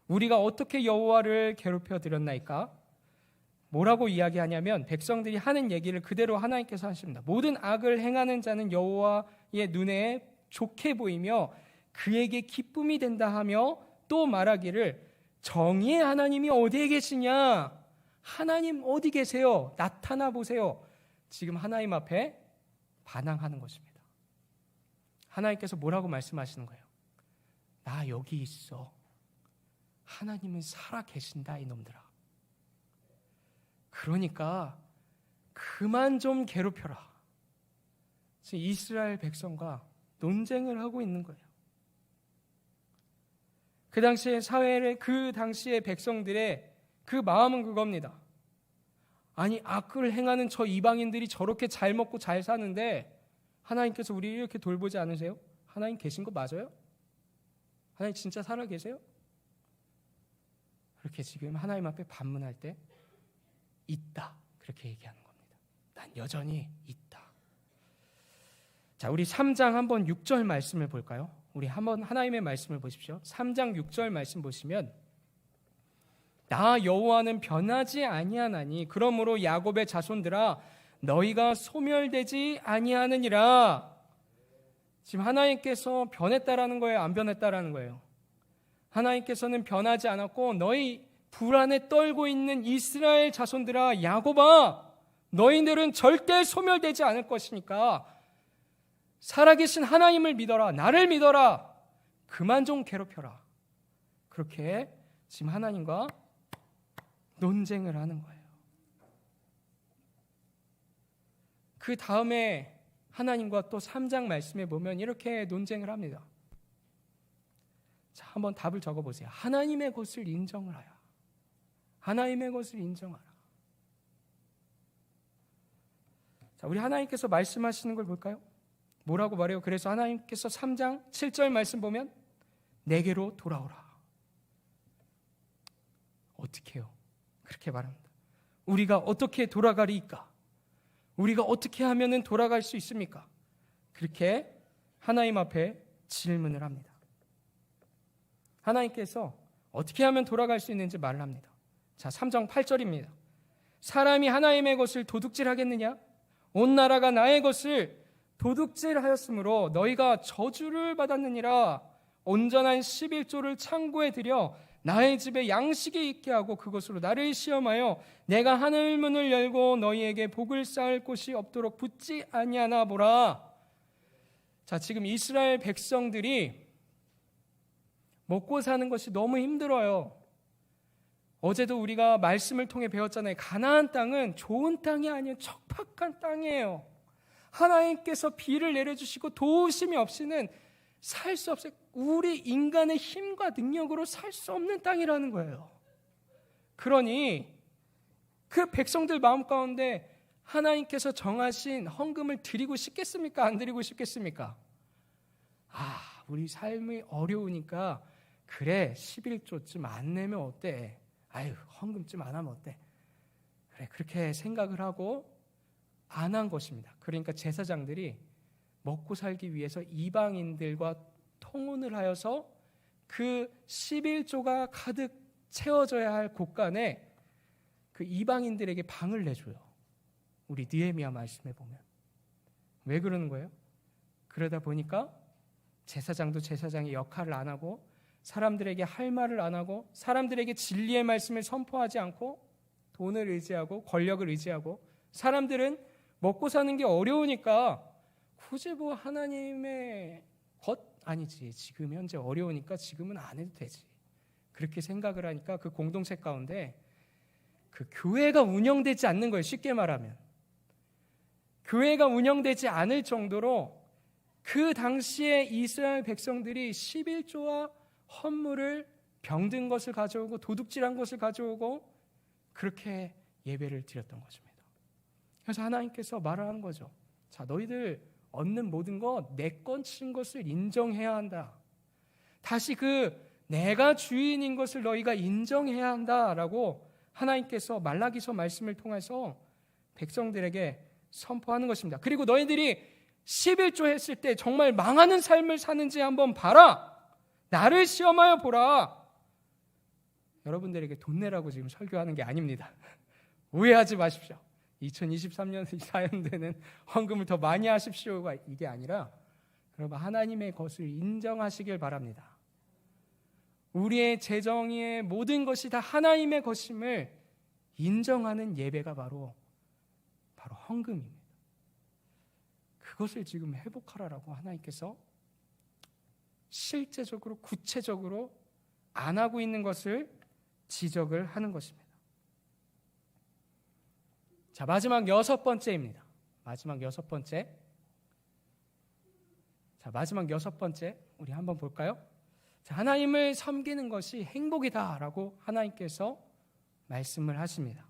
Speaker 1: 우리가 어떻게 여호와를 괴롭혀 드렸나이까? 뭐라고 이야기하냐면 백성들이 하는 얘기를 그대로 하나님께서 하십니다. 모든 악을 행하는 자는 여호와의 눈에 좋게 보이며 그에게 기쁨이 된다 하며 또 말하기를 정의의 하나님이 어디에 계시냐? 하나님 어디 계세요? 나타나 보세요. 지금 하나님 앞에 반항하는 것입니다. 하나님께서 뭐라고 말씀하시는 거예요? 나 여기 있어. 하나님은 살아 계신다 이놈들아. 그러니까 그만 좀 괴롭혀라. 지금 이스라엘 백성과 논쟁을 하고 있는 거예요. 그 당시의 백성들의 그 마음은 그겁니다. 아니, 악을 행하는 저 이방인들이 저렇게 잘 먹고 잘 사는데 하나님께서 우리 이렇게 돌보지 않으세요? 하나님 계신 거 맞아요? 하나님 진짜 살아 계세요? 그렇게 지금 하나님 앞에 반문할 때 있다, 그렇게 얘기하는 겁니다. 난 여전히 있다. 자, 우리 3장 한번 6절 말씀을 볼까요? 우리 한번 하나님의 말씀을 보십시오. 3장 6절 말씀 보시면 나 여호와는 변하지 아니하나니 그러므로 야곱의 자손들아 너희가 소멸되지 아니하느니라. 지금 하나님께서 변했다라는 거예요? 안 변했다라는 거예요? 하나님께서는 변하지 않았고 너희 불안에 떨고 있는 이스라엘 자손들아 야곱아 너희들은 절대 소멸되지 않을 것이니까 살아계신 하나님을 믿어라. 나를 믿어라. 그만 좀 괴롭혀라. 그렇게 지금 하나님과 논쟁을 하는 거예요. 그 다음에 하나님과 또 3장 말씀에 보면 이렇게 논쟁을 합니다. 자, 한번 답을 적어보세요. 하나님의 것을 인정을 하라. 하나님의 것을 인정하라. 자, 우리 하나님께서 말씀하시는 걸 볼까요? 뭐라고 말해요? 그래서 하나님께서 3장 7절 말씀 보면 내게로 돌아오라. 어떻게 해요? 그렇게 말합니다. 우리가 어떻게 돌아가리이까? 우리가 어떻게 하면 돌아갈 수 있습니까? 그렇게 하나님 앞에 질문을 합니다. 하나님께서 어떻게 하면 돌아갈 수 있는지 말을 합니다. 자, 3장 8절입니다. 사람이 하나님의 것을 도둑질하겠느냐? 온 나라가 나의 것을 도둑질하였으므로 너희가 저주를 받았느니라. 온전한 11조를 창고에 들여 나의 집에 양식이 있게 하고 그것으로 나를 시험하여 내가 하늘 문을 열고 너희에게 복을 쌓을 곳이 없도록 붙지 아니하나 보라. 자, 지금 이스라엘 백성들이 먹고 사는 것이 너무 힘들어요. 어제도 우리가 말씀을 통해 배웠잖아요. 가나안 땅은 좋은 땅이 아니에요. 척박한 땅이에요. 하나님께서 비를 내려주시고 도우심이 없이는 살 수 없어요. 우리 인간의 힘과 능력으로 살 수 없는 땅이라는 거예요. 그러니 그 백성들 마음 가운데 하나님께서 정하신 헌금을 드리고 싶겠습니까? 안 드리고 싶겠습니까? 우리 삶이 어려우니까 그래 11조쯤 안 내면 어때? 헌금쯤 안 하면 어때? 그래, 그렇게 생각을 하고 안 한 것입니다. 그러니까 제사장들이 먹고 살기 위해서 이방인들과 통혼을 하여서 그 11조가 가득 채워져야 할 곳간에 그 이방인들에게 방을 내줘요. 우리 느헤미야 말씀에 보면. 왜 그러는 거예요? 그러다 보니까 제사장도 제사장의 역할을 안 하고 사람들에게 할 말을 안 하고 사람들에게 진리의 말씀을 선포하지 않고 돈을 의지하고 권력을 의지하고 사람들은 먹고 사는 게 어려우니까 굳이 뭐 하나님의 것 아니지. 지금 현재 어려우니까 지금은 안 해도 되지. 그렇게 생각을 하니까 그 공동체 가운데 그 교회가 운영되지 않는 거예요. 쉽게 말하면. 교회가 운영되지 않을 정도로 그 당시에 이스라엘 백성들이 11조와 헌물을 병든 것을 가져오고 도둑질한 것을 가져오고 그렇게 예배를 드렸던 것입니다. 그래서 하나님께서 말을 하는 거죠. 자, 너희들 얻는 모든 것 내 것인 것을 인정해야 한다. 다시 그 내가 주인인 것을 너희가 인정해야 한다라고 하나님께서 말라기서 말씀을 통해서 백성들에게 선포하는 것입니다. 그리고 너희들이 11조 했을 때 정말 망하는 삶을 사는지 한번 봐라. 나를 시험하여 보라. 여러분들에게 돈 내라고 지금 설교하는 게 아닙니다. 오해하지 마십시오. 2023년 사연되는 헌금을 더 많이 하십시오가 이게 아니라 여러분 하나님의 것을 인정하시길 바랍니다. 우리의 재정의 모든 것이 다 하나님의 것임을 인정하는 예배가 바로 헌금입니다. 그것을 지금 회복하라라고 하나님께서 실제적으로 구체적으로 안 하고 있는 것을 지적을 하는 것입니다. 자, 마지막 6번째입니다. 마지막 6번째. 자, 마지막 6번째 우리 한번 볼까요? 자, 하나님을 섬기는 것이 행복이다라고 하나님께서 말씀을 하십니다.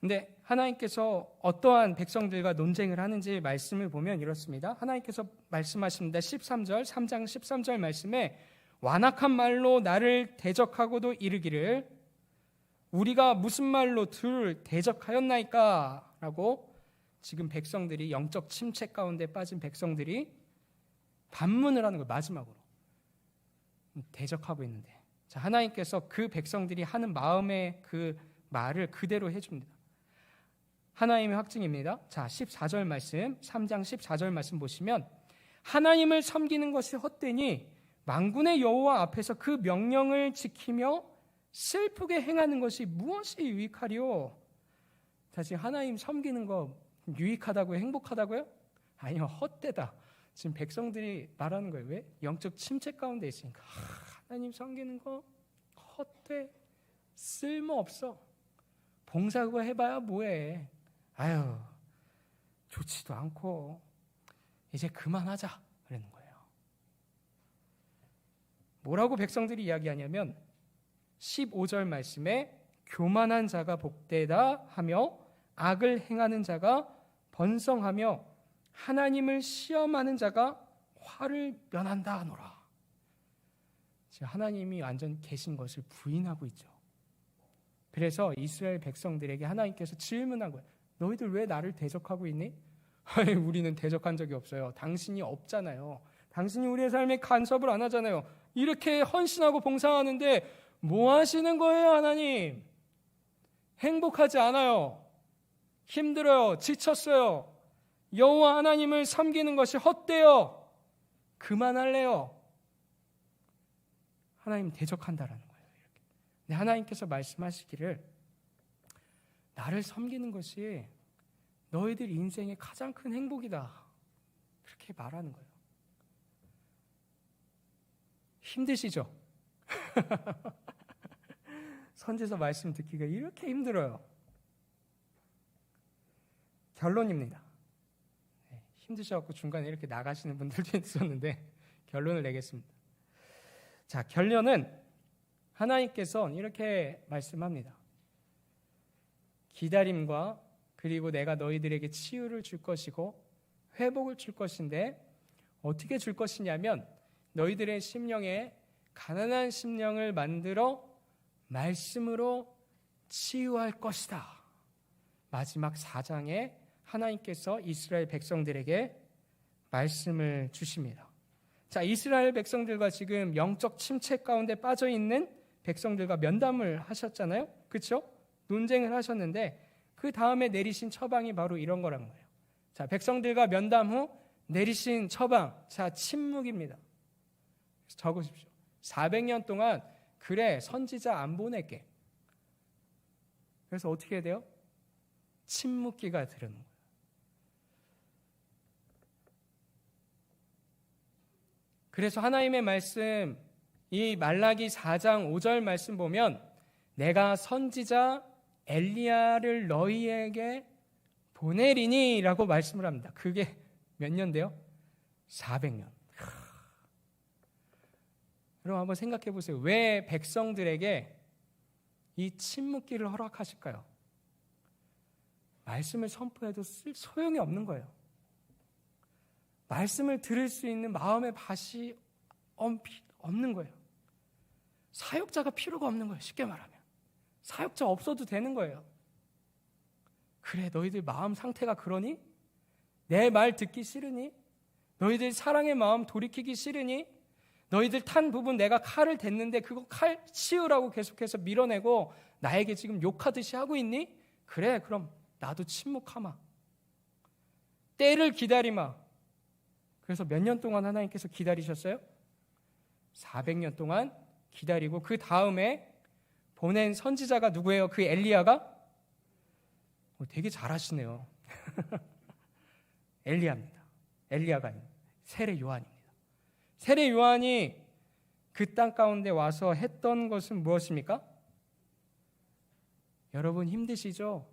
Speaker 1: 근데 하나님께서 어떠한 백성들과 논쟁을 하는지 말씀을 보면 이렇습니다. 하나님께서 말씀하십니다. 13절, 3장 13절 말씀에 완악한 말로 나를 대적하고도 이르기를 우리가 무슨 말로 둘 대적하였나이까? 라고 지금 백성들이 영적 침체 가운데 빠진 백성들이 반문을 하는 거예요. 마지막으로 대적하고 있는데, 자, 하나님께서 그 백성들이 하는 마음의 그 말을 그대로 해줍니다. 하나님의 확증입니다. 자, 14절 말씀, 3장 14절 말씀 보시면 하나님을 섬기는 것이 헛되니 만군의 여호와 앞에서 그 명령을 지키며 슬프게 행하는 것이 무엇이 유익하리요? 다시 하나님 섬기는 거 유익하다고요? 행복하다고요? 아니요, 헛되다. 지금 백성들이 말하는 거예요. 왜? 영적 침체 가운데 있으니까. 하나님 섬기는 거 헛돼. 쓸모없어. 봉사 그거 해봐야 뭐해. 아유, 좋지도 않고 이제 그만하자 그러는 거예요. 뭐라고 백성들이 이야기하냐면 15절 말씀에 교만한 자가 복되다 하며 악을 행하는 자가 번성하며 하나님을 시험하는 자가 화를 면한다 하노라. 지금 하나님이 완전 계신 것을 부인하고 있죠. 그래서 이스라엘 백성들에게 하나님께서 질문한 거예요. 너희들 왜 나를 대적하고 있니? 아니, 우리는 대적한 적이 없어요. 당신이 없잖아요. 당신이 우리의 삶에 간섭을 안 하잖아요. 이렇게 헌신하고 봉사하는데 뭐 하시는 거예요, 하나님? 행복하지 않아요. 힘들어요. 지쳤어요. 여호와 하나님을 섬기는 것이 헛되요. 그만할래요. 하나님 대적한다라는 거예요. 이렇게. 근데 하나님께서 말씀하시기를 나를 섬기는 것이 너희들 인생의 가장 큰 행복이다. 그렇게 말하는 거예요. 힘드시죠? 선지서 말씀 듣기가 이렇게 힘들어요. 결론입니다. 힘드셔서 중간에 이렇게 나가시는 분들도 있었는데 결론을 내겠습니다. 자, 결론은 하나님께서 이렇게 말씀합니다. 기다림과 그리고 내가 너희들에게 치유를 줄 것이고 회복을 줄 것인데 어떻게 줄 것이냐면 너희들의 심령에 가난한 심령을 만들어 말씀으로 치유할 것이다. 마지막 4장에 하나님께서 이스라엘 백성들에게 말씀을 주십니다. 자, 이스라엘 백성들과 지금 영적 침체 가운데 빠져 있는 백성들과 면담을 하셨잖아요. 그렇죠? 논쟁을 하셨는데 그 다음에 내리신 처방이 바로 이런 거란 거예요. 자, 백성들과 면담 후 내리신 처방, 자, 침묵입니다. 적으십시오. 400년 동안 그래, 선지자 안 보낼게. 그래서 어떻게 해야 돼요? 침묵기가 들은 거예요. 그래서 하나님의 말씀, 이 말라기 4장 5절 말씀 보면 내가 선지자 엘리야를 너희에게 보내리니 라고 말씀을 합니다. 그게 몇 년대요? 400년. 여러분 한번 생각해 보세요. 왜 백성들에게 이 침묵기를 허락하실까요? 말씀을 선포해도 소용이 없는 거예요. 말씀을 들을 수 있는 마음의 밭이 없는 거예요. 사역자가 필요가 없는 거예요. 쉽게 말하면 사역자 없어도 되는 거예요. 그래, 너희들 마음 상태가 그러니? 내 말 듣기 싫으니? 너희들 사랑의 마음 돌이키기 싫으니? 너희들 탄 부분 내가 칼을 댔는데 그거 칼 치우라고 계속해서 밀어내고 나에게 지금 욕하듯이 하고 있니? 그래, 그럼 나도 침묵하마. 때를 기다리마. 그래서 몇 년 동안 하나님께서 기다리셨어요? 400년 동안 기다리고 그 다음에 보낸 선지자가 누구예요? 그 엘리야가? 되게 잘하시네요. 엘리야입니다. 엘리야가 아니에요. 세례 요한입니다. 세례 요한이 그 땅 가운데 와서 했던 것은 무엇입니까? 여러분 힘드시죠?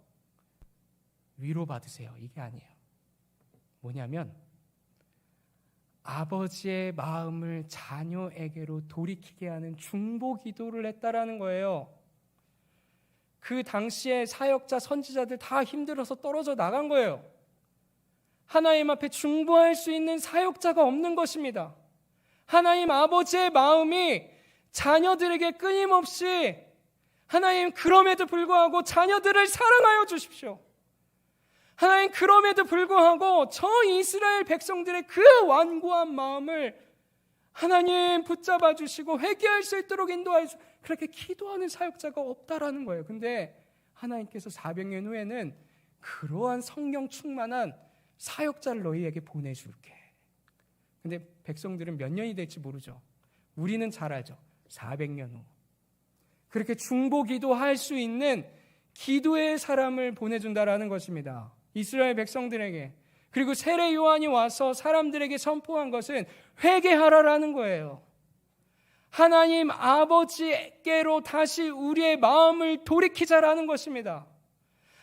Speaker 1: 위로받으세요. 이게 아니에요. 뭐냐면 아버지의 마음을 자녀에게로 돌이키게 하는 중보 기도를 했다라는 거예요. 그 당시에 사역자, 선지자들 다 힘들어서 떨어져 나간 거예요. 하나님 앞에 중보할 수 있는 사역자가 없는 것입니다. 하나님 아버지의 마음이 자녀들에게 끊임없이 하나님 그럼에도 불구하고 자녀들을 사랑하여 주십시오. 하나님 그럼에도 불구하고 저 이스라엘 백성들의 그 완고한 마음을 하나님 붙잡아 주시고 회개할 수 있도록 인도하여 주시고 그렇게 기도하는 사역자가 없다라는 거예요. 근데 하나님께서 400년 후에는 그러한 성령 충만한 사역자를 너희에게 보내줄게. 근데 백성들은 몇 년이 될지 모르죠. 우리는 잘 알죠. 400년 후 그렇게 중보 기도할 수 있는 기도의 사람을 보내준다라는 것입니다. 이스라엘 백성들에게. 그리고 세례 요한이 와서 사람들에게 선포한 것은 회개하라라는 거예요. 하나님 아버지께로 다시 우리의 마음을 돌이키자라는 것입니다.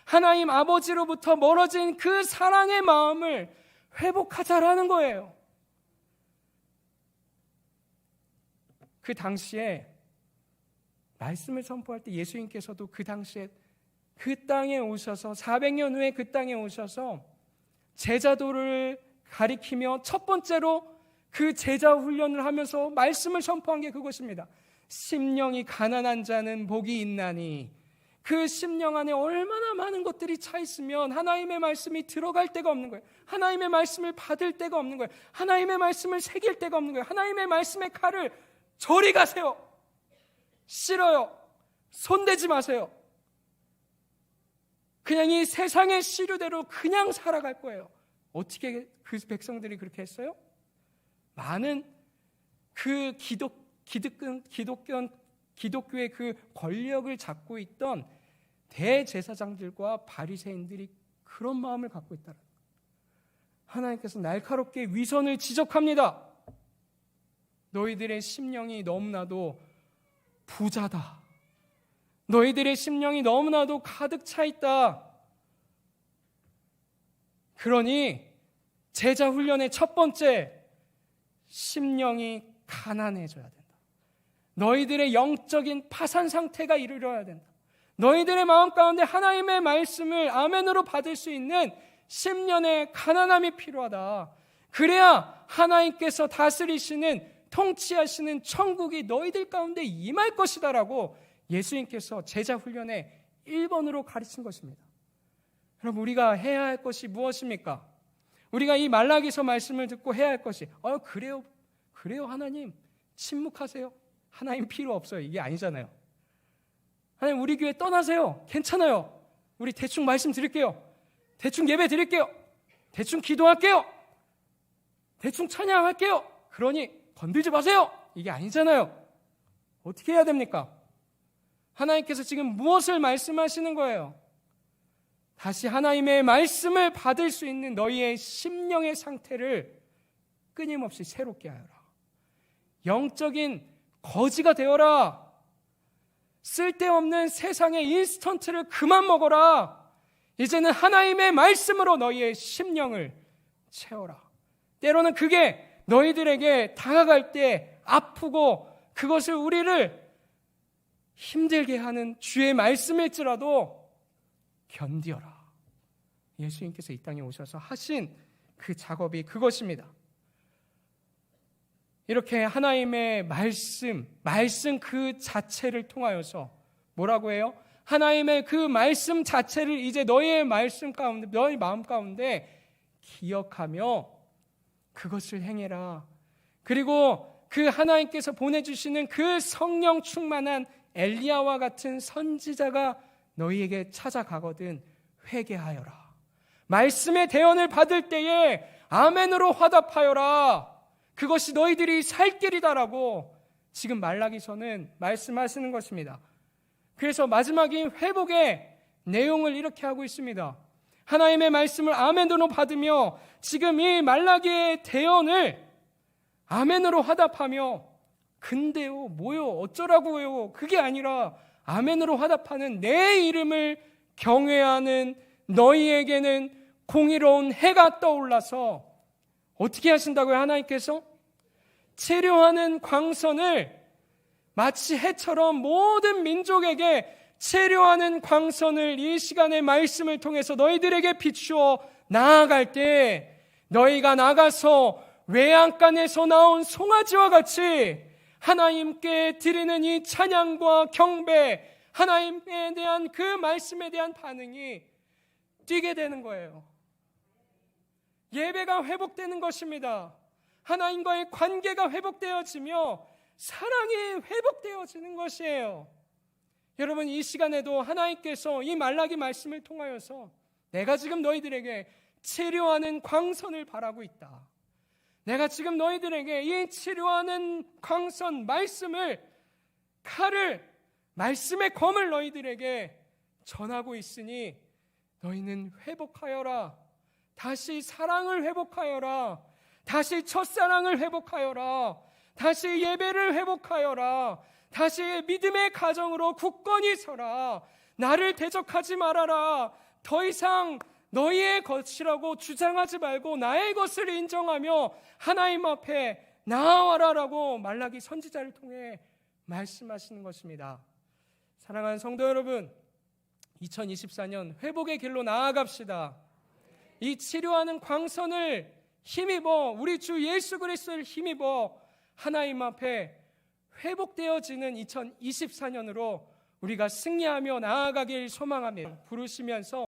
Speaker 1: 하나님 아버지로부터 멀어진 그 사랑의 마음을 회복하자라는 거예요. 그 당시에 말씀을 선포할 때 예수님께서도 그 당시에 그 땅에 오셔서 400년 후에 그 땅에 오셔서 제자도를 가리키며 첫 번째로 그 제자 훈련을 하면서 말씀을 선포한 게 그것입니다. 심령이 가난한 자는 복이 있나니 그 심령 안에 얼마나 많은 것들이 차 있으면 하나님의 말씀이 들어갈 데가 없는 거예요. 하나님의 말씀을 받을 데가 없는 거예요. 하나님의 말씀을 새길 데가 없는 거예요. 하나님의 말씀의 칼을 저리 가세요. 싫어요. 손대지 마세요. 그냥 이 세상의 시류대로 그냥 살아갈 거예요. 어떻게 그 백성들이 그렇게 했어요? 많은 그 기독교의 그 권력을 잡고 있던 대제사장들과 바리새인들이 그런 마음을 갖고 있다는 거예요. 하나님께서 날카롭게 위선을 지적합니다. 너희들의 심령이 너무나도 부자다. 너희들의 심령이 너무나도 가득 차 있다. 그러니 제자 훈련의 첫 번째, 심령이 가난해져야 된다. 너희들의 영적인 파산 상태가 이르러야 된다. 너희들의 마음 가운데 하나님의 말씀을 아멘으로 받을 수 있는 심령의 가난함이 필요하다. 그래야 하나님께서 다스리시는, 통치하시는 천국이 너희들 가운데 임할 것이다라고 예수님께서 제자 훈련의 1번으로 가르친 것입니다. 그럼 우리가 해야 할 것이 무엇입니까? 우리가 이 말라기서 말씀을 듣고 해야 할 것이 그래요 하나님 침묵하세요. 하나님 필요 없어요. 이게 아니잖아요. 하나님 우리 교회 떠나세요. 괜찮아요. 우리 대충 말씀 드릴게요. 대충 예배 드릴게요. 대충 기도할게요. 대충 찬양할게요. 그러니 건들지 마세요. 이게 아니잖아요. 어떻게 해야 됩니까? 하나님께서 지금 무엇을 말씀하시는 거예요? 다시 하나님의 말씀을 받을 수 있는 너희의 심령의 상태를 끊임없이 새롭게 하여라. 영적인 거지가 되어라. 쓸데없는 세상의 인스턴트를 그만 먹어라. 이제는 하나님의 말씀으로 너희의 심령을 채워라. 때로는 그게 너희들에게 다가갈 때 아프고 그것을 우리를 힘들게 하는 주의 말씀일지라도 견디어라. 예수님께서 이 땅에 오셔서 하신 그 작업이 그것입니다. 이렇게 하나님의 말씀 그 자체를 통하여서 뭐라고 해요? 하나님의 그 말씀 자체를 이제 너희의 말씀 가운데, 너희 마음 가운데 기억하며 그것을 행해라. 그리고 그 하나님께서 보내주시는 그 성령 충만한 엘리야와 같은 선지자가 너희에게 찾아가거든 회개하여라. 말씀의 대언을 받을 때에 아멘으로 화답하여라. 그것이 너희들이 살 길이다라고 지금 말라기서는 말씀하시는 것입니다. 그래서 마지막인 회복의 내용을 이렇게 하고 있습니다. 하나님의 말씀을 아멘으로 받으며 지금 이 말라기의 대언을 아멘으로 화답하며 근데요 뭐요 어쩌라고요 그게 아니라 아멘으로 화답하는 내 이름을 경외하는 너희에게는 공의로운 해가 떠올라서 어떻게 하신다고요? 하나님께서 체류하는 광선을 마치 해처럼 모든 민족에게 체류하는 광선을 이 시간의 말씀을 통해서 너희들에게 비추어 나아갈 때 너희가 나가서 외양간에서 나온 송아지와 같이 하나님께 드리는 이 찬양과 경배, 하나님에 대한 그 말씀에 대한 반응이 뛰게 되는 거예요. 예배가 회복되는 것입니다. 하나님과의 관계가 회복되어지며 사랑이 회복되어지는 것이에요. 여러분, 이 시간에도 하나님께서 이 말라기 말씀을 통하여서 내가 지금 너희들에게 치료하는 광선을 바라고 있다. 내가 지금 너희들에게 이 치료하는 광선 말씀을, 칼을, 말씀의 검을 너희들에게 전하고 있으니 너희는 회복하여라. 다시 사랑을 회복하여라. 다시 첫사랑을 회복하여라. 다시 예배를 회복하여라. 다시 믿음의 가정으로 굳건히 서라. 나를 대적하지 말아라. 더 이상 너희의 것이라고 주장하지 말고 나의 것을 인정하며 하나님 앞에 나아와라라고 말라기 선지자를 통해 말씀하시는 것입니다. 사랑하는 성도 여러분, 2024년 회복의 길로 나아갑시다. 이 치료하는 광선을 힘입어, 우리 주 예수 그리스도를 힘입어 하나님 앞에 회복되어지는 2024년으로 우리가 승리하며 나아가길 소망하며 부르시면서